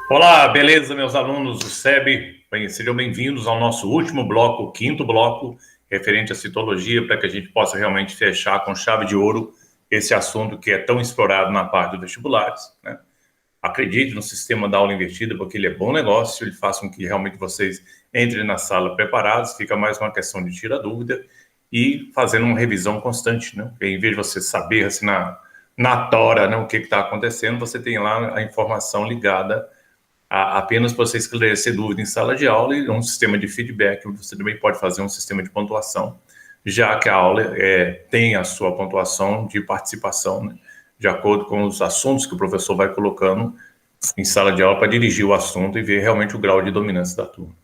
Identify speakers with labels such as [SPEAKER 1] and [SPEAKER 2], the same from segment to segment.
[SPEAKER 1] Olá, beleza, meus alunos do SEB? Bem, sejam bem-vindos ao nosso último bloco, o quinto bloco, referente à citologia, para que a gente possa realmente fechar com chave de ouro esse assunto que é tão explorado na parte dos vestibulares, né? Acredite no sistema da aula invertida, porque ele é bom negócio, ele faz com que realmente vocês entrem na sala preparados, fica mais uma questão de tirar dúvida e fazendo uma revisão constante, né? Em vez de você saber, assim, na tora, né, o que está acontecendo, você tem lá a informação ligada apenas para você esclarecer dúvida em sala de aula e um sistema de feedback, você também pode fazer um sistema de pontuação, já que a aula tem a sua pontuação de participação, né, de acordo com os assuntos que o professor vai colocando em sala de aula para dirigir o assunto e ver realmente o grau de dominância da turma.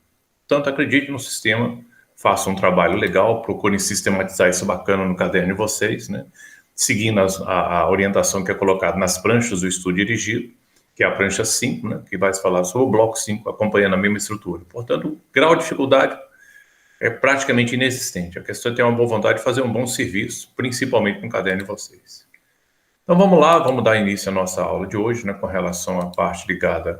[SPEAKER 1] Portanto, acredite no sistema, faça um trabalho legal, procurem sistematizar isso bacana no caderno de vocês, né, seguindo a orientação que é colocada nas pranchas do estudo dirigido, que é a prancha 5, né, que vai falar sobre o bloco 5, acompanhando a mesma estrutura. Portanto, o grau de dificuldade é praticamente inexistente. A questão é ter uma boa vontade de fazer um bom serviço, principalmente com o caderno de vocês. Então vamos lá, vamos dar início à nossa aula de hoje, né, com relação à parte ligada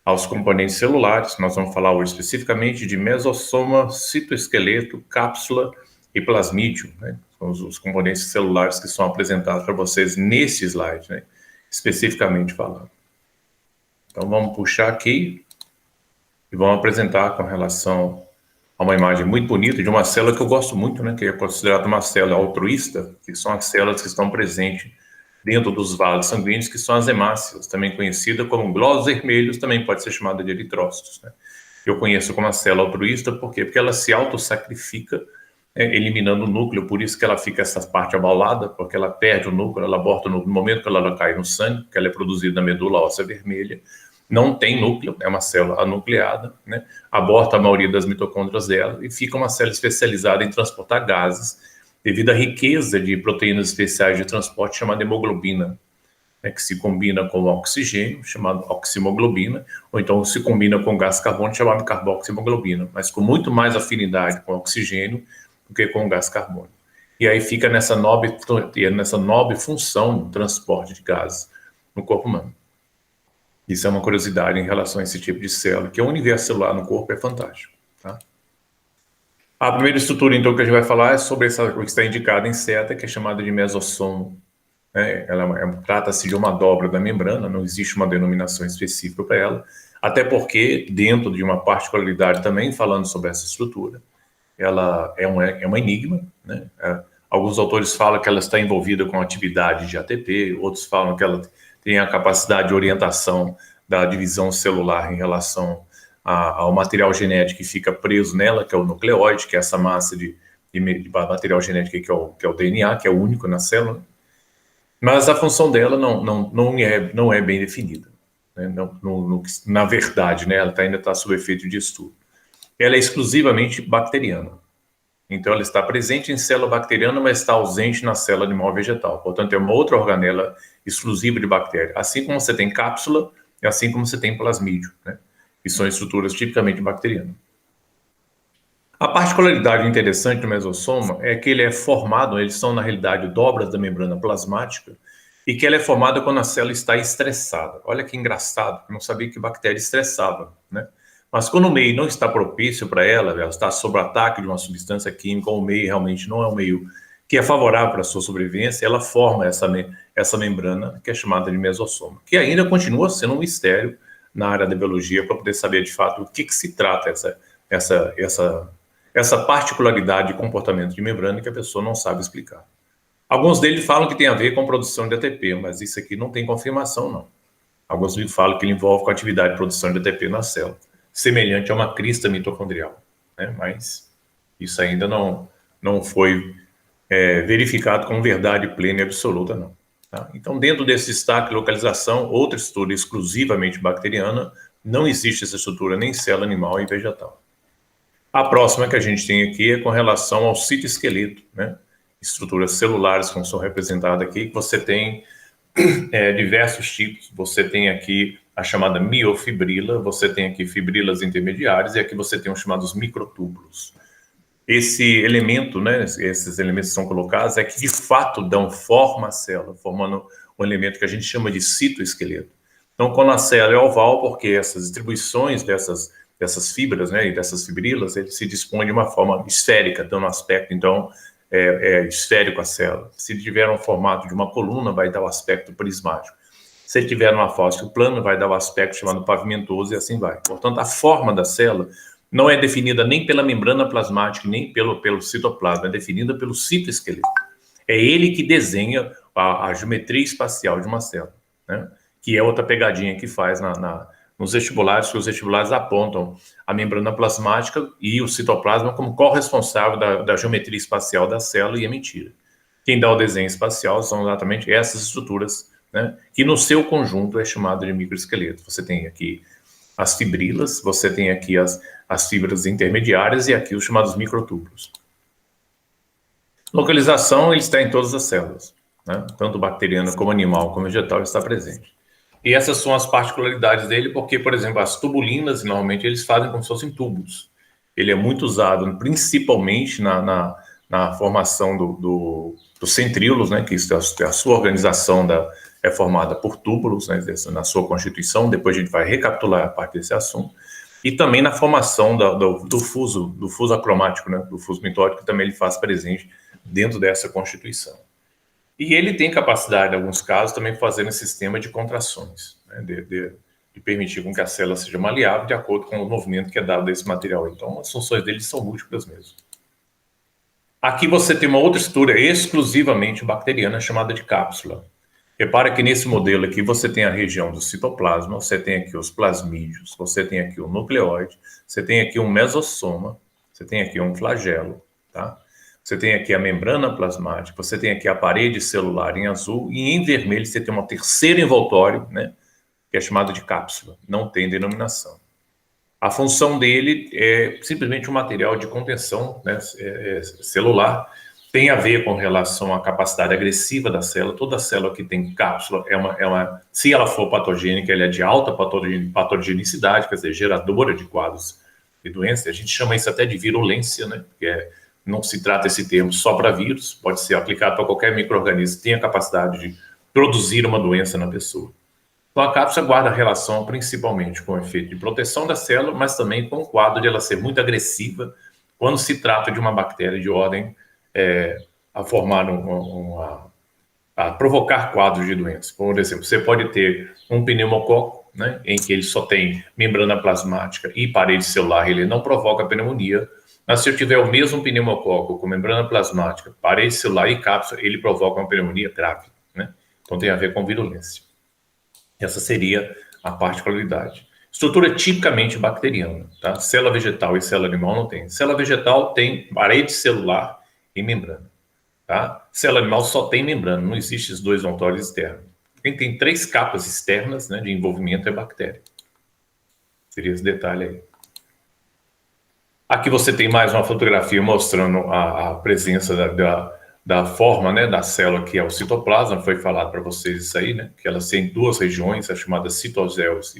[SPEAKER 1] aos componentes celulares. Nós vamos falar hoje especificamente de mesossoma, citoesqueleto, cápsula e plasmídio, né? São os componentes celulares que são apresentados para vocês nesse slide, né, especificamente falando. Então vamos puxar aqui e vamos apresentar com relação a uma imagem muito bonita de uma célula que eu gosto muito, né, que é considerada uma célula altruísta, que são as células que estão presentes dentro dos vasos sanguíneos, que são as hemácias, também conhecida como glóbulos vermelhos, também pode ser chamada de eritrócitos, né? Eu conheço como a célula altruísta, por quê? Porque ela se autossacrifica, eliminando o núcleo, por isso que ela fica essa parte abaulada, porque ela perde o núcleo, ela aborta o núcleo no momento que ela cai no sangue, porque ela é produzida na medula óssea vermelha, não tem núcleo, é uma célula anucleada, né? Aborta a maioria das mitocôndrias dela e fica uma célula especializada em transportar gases, devido à riqueza de proteínas especiais de transporte chamada hemoglobina, né, que se combina com o oxigênio, chamado oximoglobina, ou então se combina com gás carbônico, chamado carboxiemoglobina, mas com muito mais afinidade com o oxigênio do que com o gás carbônico. E aí fica nessa nobre função de transporte de gases no corpo humano. Isso é uma curiosidade em relação a esse tipo de célula, que o universo celular no corpo é fantástico. Tá? A primeira estrutura, então, que a gente vai falar é sobre essa que está indicada em seta, que é chamada de mesossomo. Trata-se de uma dobra da membrana, não existe uma denominação específica para ela, até porque, dentro de uma particularidade também, falando sobre essa estrutura, ela é uma enigma, né? Alguns autores falam que ela está envolvida com atividade de ATP, outros falam que ela tem a capacidade de orientação da divisão celular em relação ao material genético que fica preso nela, que é o nucleóide, que é essa massa de material genético que é o DNA, que é o único na célula. Mas a função dela não é bem definida, né? Na verdade, né? Ela ainda está sob efeito de estudo. Ela é exclusivamente bacteriana. Então, ela está presente em célula bacteriana, mas está ausente na célula animal vegetal. Portanto, é uma outra organela exclusiva de bactéria. Assim como você tem cápsula, e assim como você tem plasmídio, né? Que são estruturas tipicamente bacterianas. A particularidade interessante do mesossoma é que ele é formado, eles são, na realidade, dobras da membrana plasmática, e que ela é formada quando a célula está estressada. Olha que engraçado, eu não sabia que bactéria estressava, né? Mas quando o meio não está propício para ela está sob ataque de uma substância química, ou o meio realmente não é um meio que é favorável para a sua sobrevivência, ela forma essa membrana, que é chamada de mesossoma, que ainda continua sendo um mistério na área da biologia, para poder saber de fato o que se trata essa particularidade de comportamento de membrana que a pessoa não sabe explicar. Alguns deles falam que tem a ver com produção de ATP, mas isso aqui não tem confirmação, não. Alguns livros falam que ele envolve com a atividade de produção de ATP na célula, semelhante a uma crista mitocondrial, né? Mas isso ainda não foi verificado com verdade plena e absoluta, não. Tá? Então, dentro desse destaque localização, outra estrutura exclusivamente bacteriana, não existe essa estrutura nem em célula animal e vegetal. A próxima que a gente tem aqui é com relação ao citoesqueleto, né? Estruturas celulares como são representadas aqui, que você tem diversos tipos. Você tem aqui a chamada miofibrila, você tem aqui fibrilas intermediárias e aqui você tem os chamados microtúbulos. Esse elemento, né, esses elementos que são colocados é que de fato dão forma à célula, formando um elemento que a gente chama de citoesqueleto. Então, quando a célula é oval, porque essas distribuições dessas fibras, né, e dessas fibrilas, ele se dispõe de uma forma esférica, dando um aspecto, então, esférico a célula. Se tiver um formato de uma coluna, vai dar o aspecto prismático. Se ele tiver uma fósforo plana, vai dar o aspecto chamado pavimentoso e assim vai. Portanto, a forma da célula não é definida nem pela membrana plasmática, nem pelo citoplasma, é definida pelo citoesqueleto. É ele que desenha a geometria espacial de uma célula, né? Que é outra pegadinha que faz nos vestibulares, que os vestibulares apontam a membrana plasmática e o citoplasma como corresponsável da geometria espacial da célula, e é mentira. Quem dá o desenho espacial são exatamente essas estruturas, né, que no seu conjunto é chamado de microesqueleto. Você tem aqui as fibrilas, você tem aqui as fibras intermediárias e aqui os chamados microtúbulos. Localização, ele está em todas as células, né? Tanto bacteriana como animal, como vegetal, está presente. E essas são as particularidades dele, porque, por exemplo, as tubulinas, normalmente, eles fazem como se fossem tubos. Ele é muito usado, principalmente na formação dos centríolos, né? Que a sua organização é formada por túbulos, né? Na sua constituição. Depois a gente vai recapitular a parte desse assunto. E também na formação do fuso acromático, né? Do fuso mitótico, que também ele faz presente dentro dessa constituição. E ele tem capacidade, em alguns casos, também de fazer um sistema de contrações, né? de permitir com que a célula seja maleável de acordo com o movimento que é dado desse material. Então, as funções dele são múltiplas mesmo. Aqui você tem uma outra estrutura exclusivamente bacteriana chamada de cápsula. Repara que nesse modelo aqui você tem a região do citoplasma, você tem aqui os plasmídios, você tem aqui o nucleóide, você tem aqui um mesosoma, você tem aqui um flagelo, tá? Você tem aqui a membrana plasmática, você tem aqui a parede celular em azul, e em vermelho você tem um terceiro envoltório, né, que é chamado de cápsula, não tem denominação. A função dele é simplesmente um material de contenção, né, celular, tem a ver com relação à capacidade agressiva da célula. Toda célula que tem cápsula, se ela for patogênica, ela é de alta patogenicidade, quer dizer, geradora de quadros de doença. A gente chama isso até de virulência, né, porque não se trata esse termo só para vírus, pode ser aplicado para qualquer micro-organismo que tenha a capacidade de produzir uma doença na pessoa. Então, a cápsula guarda relação principalmente com o efeito de proteção da célula, mas também com o quadro de ela ser muito agressiva quando se trata de uma bactéria de ordem a formar a provocar quadros de doença. Por exemplo, você pode ter um pneumococo, né, em que ele só tem membrana plasmática e parede celular, ele não provoca pneumonia. Mas se eu tiver o mesmo pneumococo com membrana plasmática, parede celular e cápsula, ele provoca uma pneumonia grave, né? Então tem a ver com virulência. Essa seria a particularidade. Estrutura tipicamente bacteriana, tá? Célula vegetal e célula animal não tem. Célula vegetal tem parede celular e membrana, tá? Célula animal só tem membrana, não existe os dois envoltórios externos. Quem tem 3 capas externas, né, de envolvimento é bactéria. Seria esse detalhe aí. Aqui você tem mais uma fotografia mostrando a presença da forma, né, da célula, que é o citoplasma. Foi falado para vocês isso aí, né, que elas têm 2 regiões, as chamadas citosels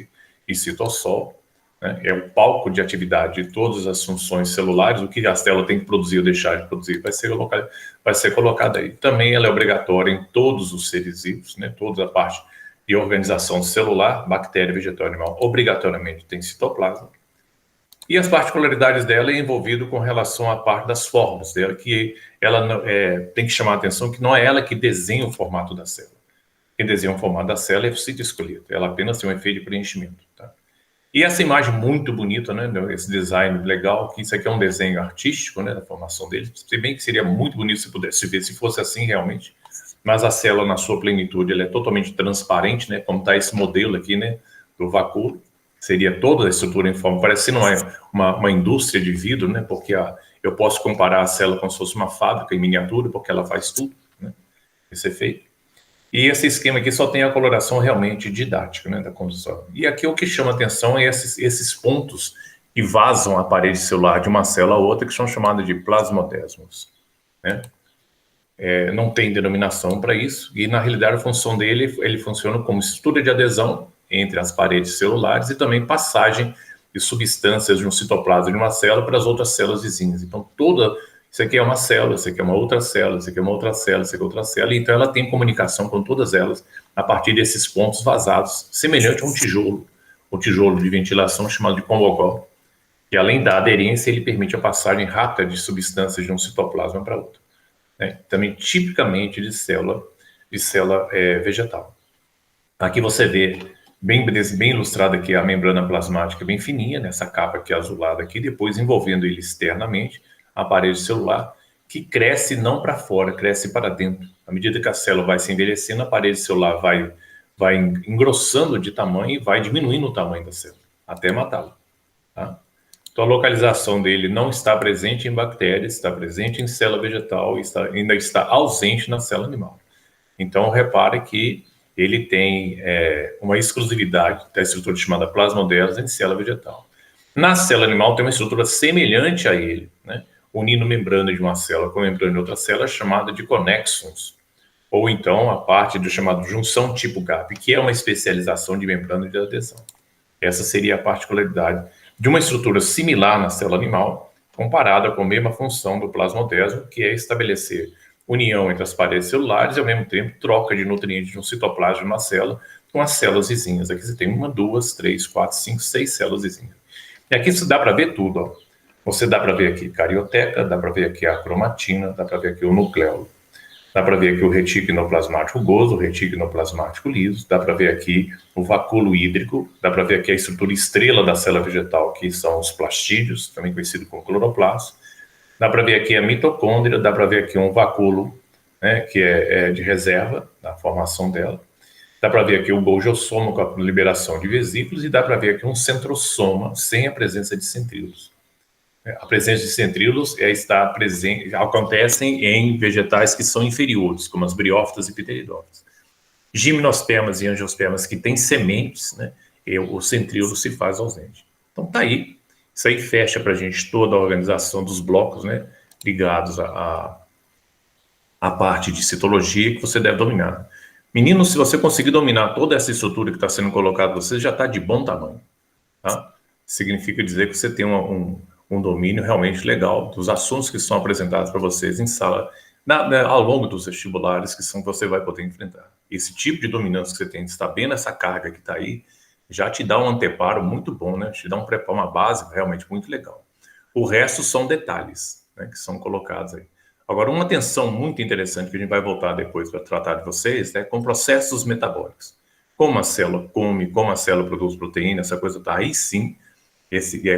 [SPEAKER 1] e citossol, né, é o palco de atividade de todas as funções celulares. O que a célula tem que produzir ou deixar de produzir vai ser colocado aí. Também ela é obrigatória em todos os seres vivos, né, toda a parte de organização celular, bactéria, vegetal, animal, obrigatoriamente tem citoplasma. E as particularidades dela é envolvido com relação à parte das formas dela, que ela tem que chamar a atenção que não é ela que desenha o formato da célula. Quem desenha o formato da célula é o citoesqueleto. Ela apenas tem um efeito de preenchimento, tá? E essa imagem muito bonita, né, esse design legal, que isso aqui é um desenho artístico, né, da formação dele, se bem que seria muito bonito se pudesse ver, se fosse assim realmente, mas a célula na sua plenitude, ela é totalmente transparente, né, como está esse modelo aqui, né, do vacúolo. Seria toda a estrutura em forma, parece que não é uma indústria de vidro, né? Porque eu posso comparar a célula como se fosse uma fábrica em miniatura, porque ela faz tudo, né? Esse efeito. E esse esquema aqui só tem a coloração realmente didática, né, da condução. E aqui o que chama atenção é esses pontos que vazam a parede celular de uma célula a outra, que são chamados de plasmodesmos, né? Não tem denominação para isso, e na realidade a função dele, ele funciona como estrutura de adesão entre as paredes celulares e também passagem de substâncias de um citoplasma de uma célula para as outras células vizinhas. Então, toda Isso aqui é uma célula, isso aqui é uma outra célula, isso aqui é uma outra célula, isso aqui é outra célula. Então, ela tem comunicação com todas elas a partir desses pontos vazados, semelhante a um tijolo de ventilação chamado de Convogol, que além da aderência, ele permite a passagem rápida de substâncias de um citoplasma para outro. Né? Também tipicamente de célula vegetal. Aqui você vê bem ilustrada aqui a membrana plasmática bem fininha, nessa capa aqui azulada aqui, depois envolvendo ele externamente, a parede celular, que cresce não para fora, cresce para dentro. À medida que a célula vai se envelhecendo, a parede celular vai engrossando de tamanho e vai diminuindo o tamanho da célula, até matá-la. Tá? Então, a localização dele não está presente em bactérias, está presente em célula vegetal e ainda está ausente na célula animal. Então, repare que ele tem uma exclusividade da estrutura chamada plasmodérmica em célula vegetal. Na célula animal tem uma estrutura semelhante a ele, né? Unindo membrana de uma célula com membrana de outra célula, chamada de connexons, ou então a parte do chamado junção tipo GAP, que é uma especialização de membrana de adesão. Essa seria a particularidade de uma estrutura similar na célula animal, comparada com a mesma função do plasmodésmo, que é estabelecer união entre as paredes celulares e, ao mesmo tempo, troca de nutrientes de um citoplasma de uma célula com as células vizinhas. Aqui você tem 1, 2, 3, 4, 5, 6 células vizinhas. E aqui você dá para ver tudo. Ó. Você dá para ver aqui carioteca, dá para ver aqui a cromatina, dá para ver aqui o nucleolo. Dá para ver aqui o retículo plasmático rugoso, o retículo plasmático liso, dá para ver aqui o vacúolo hídrico, dá para ver aqui a estrutura estrela da célula vegetal, que são os plastídeos, também conhecido como cloroplasto. Dá para ver aqui a mitocôndria, dá para ver aqui um vacúolo, né, que é de reserva, da formação dela. Dá para ver aqui o Golgi-soma com a liberação de vesículos e dá para ver aqui um centrosoma sem a presença de centríolos. A presença de centríolos está presente, acontecem em vegetais que são inferiores, como as briófitas e pteridófitas. Gimnospermas e angiospermas que têm sementes, né, o centríolo se faz ausente. Então tá aí, isso aí fecha para a gente toda a organização dos blocos, né, ligados à parte de citologia que você deve dominar. Menino, se você conseguir dominar toda essa estrutura que está sendo colocada, você já está de bom tamanho. Tá? Significa dizer que você tem um domínio realmente legal dos assuntos que são apresentados para vocês em sala, ao longo dos vestibulares que você vai poder enfrentar. Esse tipo de dominância que você tem de estar bem nessa carga que está aí, já te dá um anteparo muito bom, né? Te dá uma base realmente muito legal. O resto são detalhes, né, que são colocados aí. Agora, uma atenção muito interessante que a gente vai voltar depois para tratar de vocês é com processos metabólicos. Como a célula come, como a célula produz proteína, essa coisa tá aí sim.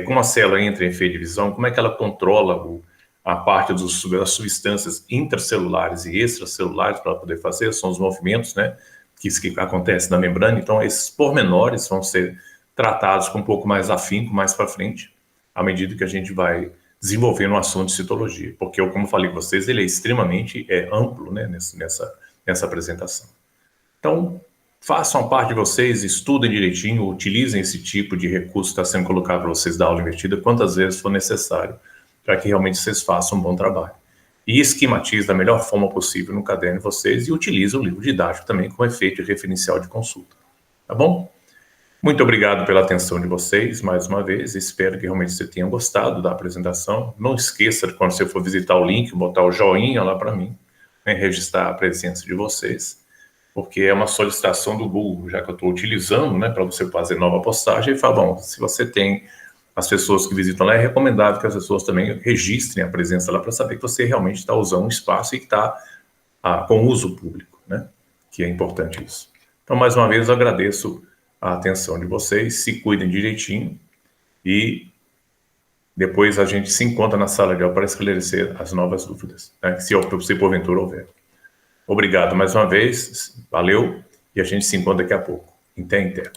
[SPEAKER 1] Como a célula entra em efeito de divisão, como é que ela controla a parte das substâncias intracelulares e extracelulares para poder fazer, são os movimentos, né, que acontecem na membrana. Então, esses pormenores vão ser tratados com um pouco mais afinco, mais para frente, à medida que a gente vai desenvolvendo um assunto de citologia, porque, como falei com vocês, ele é extremamente amplo, né, nessa apresentação. Então, façam a parte de vocês, estudem direitinho, utilizem esse tipo de recurso que está sendo colocado para vocês da aula invertida quantas vezes for necessário, para que realmente vocês façam um bom trabalho. E esquematize da melhor forma possível no caderno de vocês e utilize o livro didático também como efeito referencial de consulta. Tá bom? Muito obrigado pela atenção de vocês, mais uma vez. Espero que realmente você tenha gostado da apresentação. Não esqueça de, quando você for visitar o link, botar o joinha lá para mim, né, registrar a presença de vocês, porque é uma solicitação do Google, já que eu estou utilizando, né, para você fazer nova postagem, e fala, bom, se você tem as pessoas que visitam lá, é recomendável que as pessoas também registrem a presença lá para saber que você realmente está usando um espaço e que está com uso público, né, que é importante isso. Então, mais uma vez, eu agradeço a atenção de vocês, se cuidem direitinho e depois a gente se encontra na sala de aula para esclarecer as novas dúvidas, né, se porventura houver. Obrigado mais uma vez, valeu, e a gente se encontra daqui a pouco. Até.